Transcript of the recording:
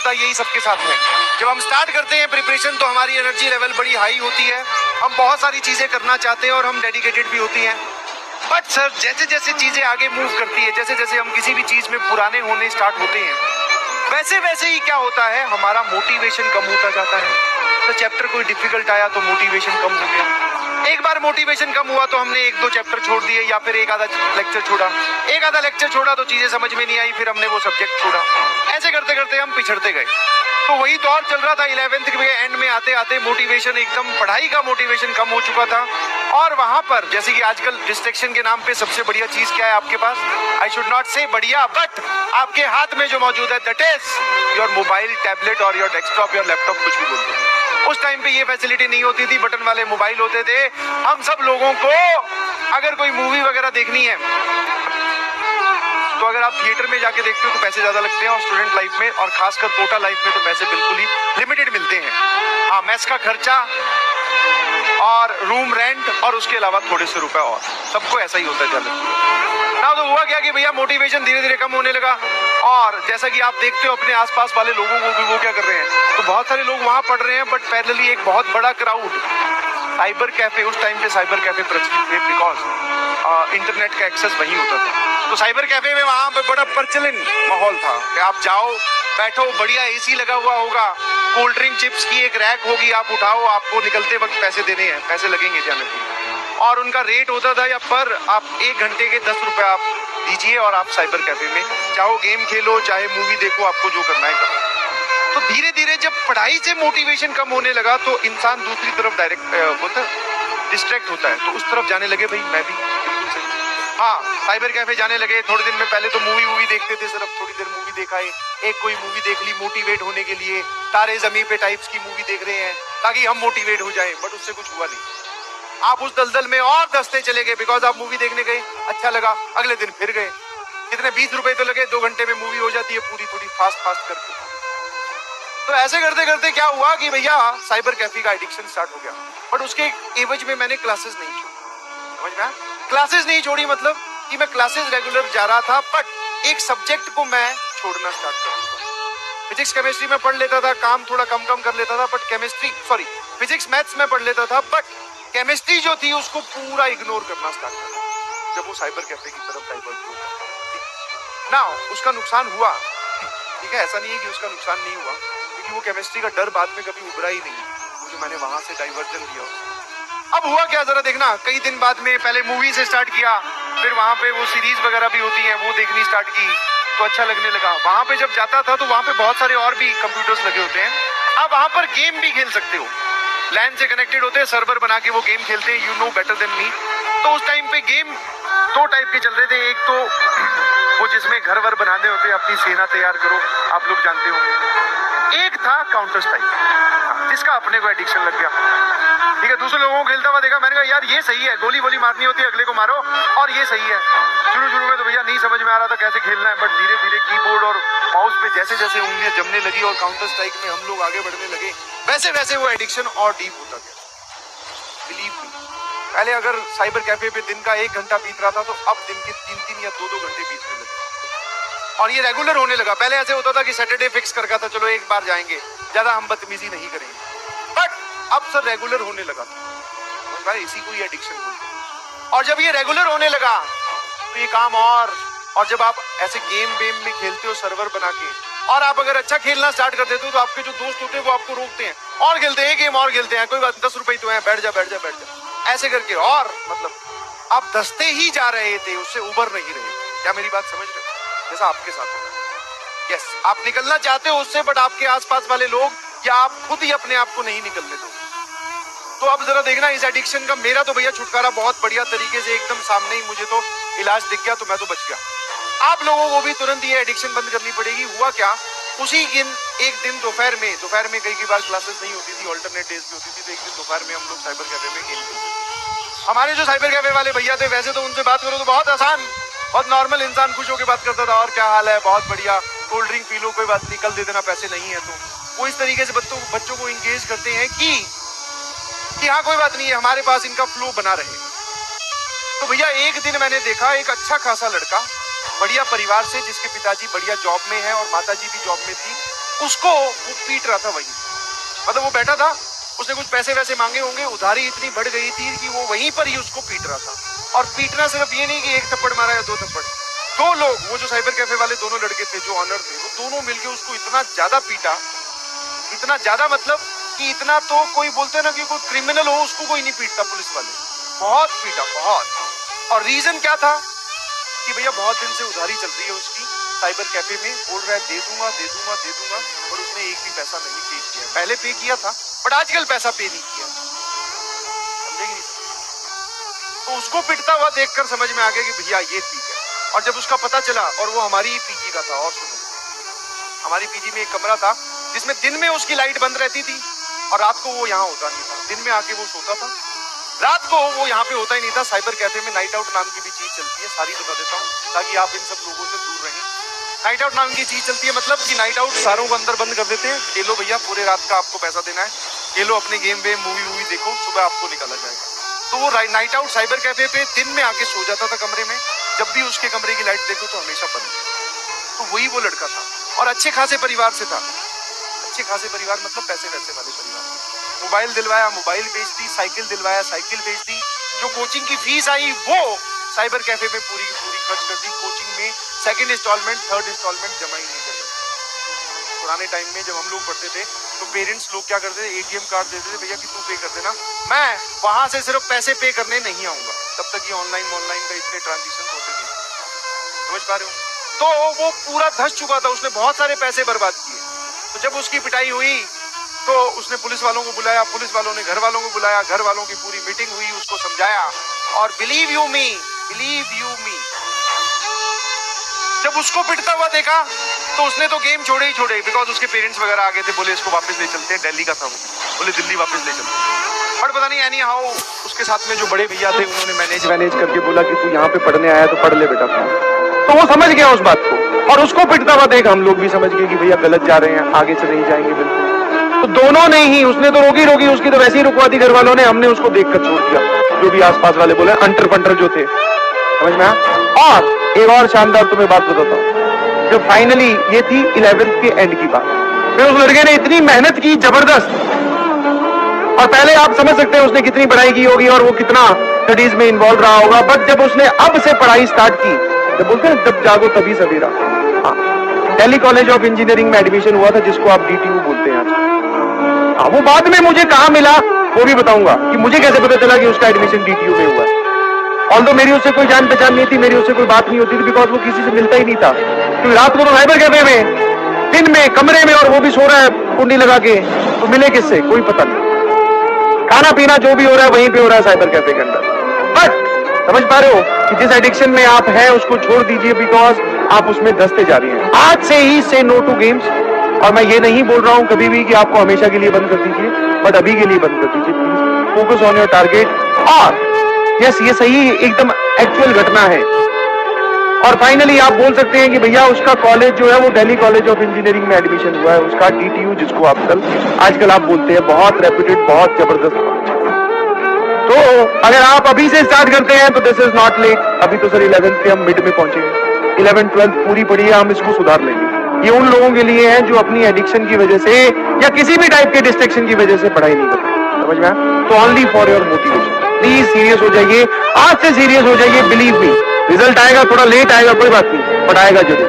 होता है यही सबके साथ है। जब हम स्टार्ट करते हैं प्रिपरेशन तो हमारी एनर्जी लेवल बड़ी हाई होती है, हम बहुत सारी चीजें करना चाहते हैं और हम डेडिकेटेड भी होती हैं। बट सर जैसे जैसे चीजें आगे मूव करती है, जैसे जैसे हम किसी भी चीज में पुराने होने स्टार्ट होते हैं, वैसे वैसे ही क्या होता है, हमारा मोटिवेशन कम होता जाता है। तो चैप्टर कोई डिफिकल्ट आया तो मोटिवेशन कम हो गया, एक बार मोटिवेशन कम हुआ तो हमने एक दो चैप्टर छोड़ दिए या फिर एक आधा लेक्चर छोड़ा, एक आधा लेक्चर छोड़ा तो चीजें समझ में नहीं आई, फिर हमने वो सब्जेक्ट छोड़ा। ऐसे करते करते हम पिछड़ते गए। तो वही दौर चल रहा था 11th के एंड में आते आते मोटिवेशन एकदम, पढ़ाई का मोटिवेशन कम हो चुका था। और वहां पर जैसे कि आजकल डिस्ट्रैक्शन के नाम पे सबसे बढ़िया चीज क्या है आपके पास, आई शुड नॉट से बढ़िया, बट आपके हाथ में जो मौजूद है that is your mobile, tablet और योर डेस्कटॉप, योर लैपटॉप, कुछ भी बोलते हैं। उस टाइम पे ये फैसिलिटी नहीं होती थी, बटन वाले मोबाइल होते थे। हम सब लोगों को अगर कोई मूवी वगैरह देखनी है तो अगर आप थिएटर में जाके देखते हो तो पैसे ज्यादा लगते हैं, और स्टूडेंट लाइफ में और खासकर कोटा लाइफ में तो पैसे बिल्कुल ही लिमिटेड मिलते हैं। हाँ, मेस का खर्चा और रूम रेंट और उसके अलावा थोड़े से रुपए, और सबको ऐसा ही होता है चलो ना। तो हुआ क्या कि भैया मोटिवेशन धीरे धीरे कम होने लगा, और जैसा कि आप देखते हो अपने आसपास वाले लोगों को भी वो क्या कर रहे हैं, तो बहुत सारे लोग वहां पढ़ रहे हैं, बट पैरेलली एक बहुत बड़ा क्राउड साइबर कैफे, उस टाइम पे साइबर कैफे प्रचलित थे बिकॉज इंटरनेट का एक्सेस वहीं होता था। तो साइबर कैफे में वहां पे बड़ा प्रचलन माहौल था कि आप जाओ, बैठो, बढ़िया एसी लगा हुआ होगा, कोल्ड ड्रिंक चिप्स की एक रैक होगी, आप उठाओ, आपको निकलते वक्त पैसे देने हैं, पैसे लगेंगे जाने के, और उनका रेट होता था या पर आप 1 घंटे के 10 रुपए आप दीजिए और आप साइबर कैफे में चाहो गेम खेलो चाहे मूवी देखो, आपको जो करना है करो। तो धीरे धीरे जब पढ़ाई से मोटिवेशन कम होने लगा तो इंसान दूसरी तरफ डायरेक्ट डिस्ट्रैक्ट होता है, तो उस तरफ जाने लगे। भाई मैं भी बिल्कुल सही, हाँ, साइबर कैफे जाने लगे। थोड़े दिन में पहले तो मूवी देखते थे, सिर्फ थोड़ी देर मूवी देखा है, एक कोई मूवी देख ली मोटिवेट होने के लिए, तारे ज़मीं पे टाइप्स की मूवी देख रहे हैं ताकि हम मोटिवेट हो जाएं, बट उससे कुछ हुआ नहीं। आप उस दलदल में और दसते चले गए, बिकॉज आप मूवी देखने गए, अच्छा लगा, अगले दिन फिर गए, कितने 20 रुपए तो लगे, 2 घंटे में मूवी हो जाती है पूरी, थोड़ी फास्ट करके। तो ऐसे करते करते क्या हुआ कि भैया साइबर कैफे का एडिक्शन स्टार्ट हो गया, बट उसके एवज में मैंने क्लासेस नहीं छोड़ी। समझ में, क्लासेस नहीं छोड़ी मतलब कि मैं क्लासेस रेगुलर जा रहा था, बट एक सब्जेक्ट को मैं छोड़ना स्टार्ट कर दिया। फिजिक्स केमिस्ट्री में पढ़ लेता था, काम थोड़ा कम कर लेता था, बट फिजिक्स मैथ्स में पढ़ लेता था, बट केमिस्ट्री जो थी उसको पूरा इग्नोर करना स्टार्ट कर दिया जब वो साइबर कैफे की तरफ डाइवर्ट हुआ। ना उसका नुकसान हुआ, ठीक है, ऐसा नहीं है कि उसका नुकसान नहीं हुआ, क्योंकि वो केमिस्ट्री का डर बाद में कभी उभरा ही नहीं, मुझे मैंने वहां से डाइवर्जन लिया। अब हुआ क्या जरा देखना, कई दिन बाद में पहले मूवी से स्टार्ट किया, फिर वहां पे वो सीरीज वगैरह भी होती हैं वो देखनी स्टार्ट की, तो अच्छा लगने लगा। वहां पे जब जाता था तो वहां पे बहुत सारे और भी कंप्यूटर्स लगे होते हैं, आप वहां पर गेम भी खेल सकते हो, लैन से कनेक्टेड होते हैं, सर्वर बना के वो गेम खेलते हैं, you know better than me. तो उस टाइम पे गेम 2 टाइप के चल रहे थे, एक तो वो जिसमें घर वर बनाने होते हैं, अपनी सेना तैयार करो, आप लोग जानते होंगे। एक था काउंटर स्ट्राइक, जिसका अपने को एडिक्शन लग गया, ठीक है, दूसरे लोगों को खेलता हुआ देखा, मैंने कहा यार ये सही है, गोली वोली मारनी होती है, अगले को मारो, और ये सही है। शुरू में तो भैया नहीं समझ में आ रहा था कैसे खेलना है, बट धीरे धीरे कीबोर्ड और माउस पे जैसे जैसे उंगलियां जमने लगी और काउंटर स्ट्राइक में हम लोग आगे बढ़ने लगे, वैसे वैसे वो एडिक्शन और डीप होता गया। बिलीव मी, पहले अगर साइबर कैफे पे दिन का 1 घंटा बीत रहा था, तो अब दिन के 3 या 2 घंटे बीतने लगे, और ये रेगुलर होने लगा। पहले ऐसे होता था कि सैटरडे फिक्स कर था, चलो एक बार जाएंगे, ज्यादा हम बदतमीजी नहीं करेंगे, बट अब सर रेगुलर होने लगा था, इसी को ये एडिक्शन बोलते हैं। और जब ये रेगुलर होने लगा तो ये काम, और जब आप ऐसे गेम में खेलते हो सर्वर बना के, और आप अगर अच्छा खेलना स्टार्ट कर देते हो तो आपके जो दोस्त होते हैं वो आपको रोकते हैं, और खेलते हैं गेम, और खेलते हैं, कोई बात 10 रुपए तो है, बैठ जा, ऐसे करके, और मतलब आप दसते ही जा रहे थे, उससे उबर नहीं रहे। क्या मेरी बात समझ रहे हो? जैसा आपके साथ होगा, यस, आप निकलना चाहते हो उससे, बट आपके आसपास वाले लोग या आप खुद ही अपने आप को नहीं निकलने दो। तो अब जरा देखना इस एडिक्शन का, मेरा तो भैया छुटकारा बहुत बढ़िया तरीके से एकदम सामने ही, मुझे तो इलाज दिख गया, तो मैं तो बच गया। आप लोगों को भी तुरंत ये एडिक्शन बंद करनी पड़ेगी। हुआ क्या, उसी दिन एक दिन दोपहर में कई बार क्लासेस नहीं होती थी, ऑल्टरनेट डेज भी होती थी, तो एक दिन दोपहर में हम लोग साइबर कैफे में गेम खेलते थे। हमारे जो साइबर कैफे वाले भैया थे, वैसे तो उनसे बात करो तो बहुत आसान, बहुत नॉर्मल इंसान खुश होकर बात करता था, और क्या हाल है, बहुत बढ़िया, कोल्ड ड्रिंक पी लो, कोई बात नहीं, कल दे देना, पैसे नहीं है। तो वो इस तरीके से बच्चों को इंगेज करते हैं कि हाँ कोई बात नहीं है, हमारे पास इनका फ्लो बना रहे। तो भैया एक दिन मैंने देखा एक अच्छा खासा लड़का, बढ़िया परिवार से, जिसके पिताजी बढ़िया जॉब में है और माताजी भी जॉब में थी, उसको वो पीट रहा था वही, मतलब वो बैठा था, उसने कुछ पैसे वैसे मांगे होंगे, उधारी इतनी बढ़ गई थी कि वो वहीं पर ही उसको पीट रहा था। और पीटना सिर्फ ये नहीं कि एक थप्पड़ मारा या दो थप्पड़, दो लोग, वो जो साइबर कैफे वाले दोनों लड़के थे जो ऑनर थे, वो दोनों मिलके उसको इतना ज्यादा पीटा, इतना ज्यादा मतलब कि इतना तो कोई बोलते हैं ना कि कोई क्रिमिनल हो उसको कोई नहीं पीटता, पुलिस वाले बहुत पीटा, बहुत। और रीजन क्या था कि भैया बहुत दिन से उधारी चल रही है उसकी साइबर कैफे में, बोल रहा है दे दूंगा दे दूंगा दे दूंगा, और उसने एक भी पैसा नहीं पे किया। पहले पे किया था बट आजकल पैसा पे नहीं किया, समझेगी? तो उसको पिटता हुआ देखकर समझ में आ गया कि भैया ये ठीक है। और जब उसका पता चला, और वो हमारी ही पीजी का था, और सुनो, हमारी पीजी में एक कमरा था जिसमें दिन में उसकी लाइट बंद रहती थी और रात को वो यहाँ होता नहीं था। दिन में आके वो सोता था, रात को वो यहाँ पे होता ही नहीं था। साइबर कैफे में नाइट आउट नाम की भी चीज चलती है, सारी बता देता हूँ ताकि आप इन सब लोगों से दूर रहें। नाइट आउट नाम की चीज चलती है, मतलब कि नाइट आउट सारों को अंदर बंद कर देते हैं, ये लो भैया पूरे रात का आपको पैसा देना है, ये लो अपने गेम वेम मूवी देखो, सुबह आपको निकाला जाएगा। तो वो नाइट आउट साइबर कैफे पे दिन में आके सो जाता था कमरे में, जब भी उसके कमरे की लाइट देखो तो हमेशा बंद। तो वही वो लड़का था और अच्छे खासे परिवार से था, अच्छे खासे परिवार मतलब पैसे वैसे वाले परिवार। मोबाइल दिलवाया, मोबाइल बेच दी, साइकिल दिलवाया, साइकिल बेच दी। जो कोचिंग की फीस आई वो साइबर कैफे में पूरी की पूरी खर्च कर दी। कोचिंग में सेकंड इंस्टॉलमेंट थर्ड इंस्टॉलमेंट जमा ही नहीं कर रहे। पुराने टाइम में जब हम लोग पढ़ते थे तो पेरेंट्स लोग क्या करते थे, एटीएम कार्ड देते थे, भैया कि तू पे कर देना, मैं वहां से सिर्फ पैसे पे करने नहीं आऊंगा। तब तक ये ऑनलाइन का इतने ट्रांजेक्शन होते नहीं, समझ पा रहे हो? तो वो पूरा धस चुका था, उसने बहुत सारे पैसे बर्बाद किए। तो जब उसकी पिटाई हुई तो उसने पुलिस वालों को बुलाया, पुलिस वालों ने घर वालों को बुलाया, घर वालों की पूरी मीटिंग हुई, उसको समझाया। और बिलीव यू मी, जब उसको पिटता हुआ देखा तो उसने तो गेम छोड़े ही छोड़े, बिकॉज उसके पेरेंट्स वगैरह आ गए थे, बोले इसको वापस ले चलते हैं, दिल्ली का था वो, बोले दिल्ली वापस ले चलते हैं। और पता नहीं एनी हाउ उसके साथ में जो बड़े भैया थे उन्होंने मैनेज करके बोला कि तू यहाँ पे पढ़ने आया तो पढ़ ले बेटा। तो वो समझ गया उस बात को, और उसको पिटता हुआ देख हम लोग भी समझ गए कि भैया गलत जा रहे हैं, आगे से नहीं जाएंगे बिल्कुल। तो दोनों ने ही, उसने तो रोकी, उसकी तो वैसे ही रुकवा दी घर वालों ने, हमने उसको देखकर छोड़ दिया। जो भी आसपास वाले बोले अंटर पंटर जो थे, समझ में आया। और एक और शानदार तुम्हें बात बताता हूँ, जो फाइनली ये थी 11th के एंड की बात। फिर उस लड़के ने इतनी मेहनत की जबरदस्त, और पहले आप समझ सकते हैं उसने कितनी पढ़ाई की होगी और वो कितना स्टडीज में इन्वॉल्व रहा होगा। बट जब उसने अब से पढ़ाई स्टार्ट की, जब बोलते हैं जब जागो तभी सवेरा, दिल्ली कॉलेज ऑफ इंजीनियरिंग में एडमिशन हुआ था, जिसको आप DTU बोलते हैं आज। वो बाद में मुझे कहाँ मिला वो भी बताऊंगा कि मुझे कैसे पता चला कि उसका एडमिशन DTU में हुआ है। ऑल्दो मेरी उससे कोई जान पहचान नहीं थी, मेरी उससे कोई बात नहीं होती थी, बिकॉज वो किसी से मिलता ही नहीं था। क्योंकि रात को तो साइबर कैफे में, दिन में कमरे में, और वो भी सो रहा है कुंडी लगा के, तो मिले किससे कोई पता नहीं। खाना पीना जो भी हो रहा है वहीं पे हो रहा है साइबर कैफे के अंदर। बट समझ पा रहे हो कि जिस एडिक्शन में आप हैं उसको छोड़ दीजिए, बिकॉज आप उसमें धंसते जा रही हैं। आज से ही से नो टू गेम्स। और मैं ये नहीं बोल रहा हूं कभी भी कि आपको हमेशा के लिए बंद कर दीजिए, बट अभी के लिए बंद कर दीजिए please. Focus on your target. और यस, ये सही एकदम एक्चुअल घटना है। और फाइनली आप बोल सकते हैं कि भैया उसका कॉलेज जो है वो दिल्ली कॉलेज ऑफ इंजीनियरिंग में एडमिशन हुआ है, उसका DTU, जिसको आजकल आप बोलते हैं, बहुत रेप्यूटेड, बहुत जबरदस्त कॉलेज। तो अगर आप अभी से स्टार्ट करते हैं तो दिस इज नॉट लेट। अभी तो सर 11th के हम मिड में पहुंचे हैं, 11th 12th पूरी पड़ी है, हम इसको सुधार लेंगे। ये उन लोगों के लिए है जो अपनी एडिक्शन की वजह से या किसी भी टाइप के डिस्ट्रैक्शन की वजजह से पढ़ाई नहीं करते, समझ में आया? तो only for your motivation. Please serious हो जाइए, आज से सीरियस हो जाइए। बिलीव मी, रिजल्ट आएगा, थोड़ा लेट आएगा कोई बात नहीं, बट आएगा जरूर।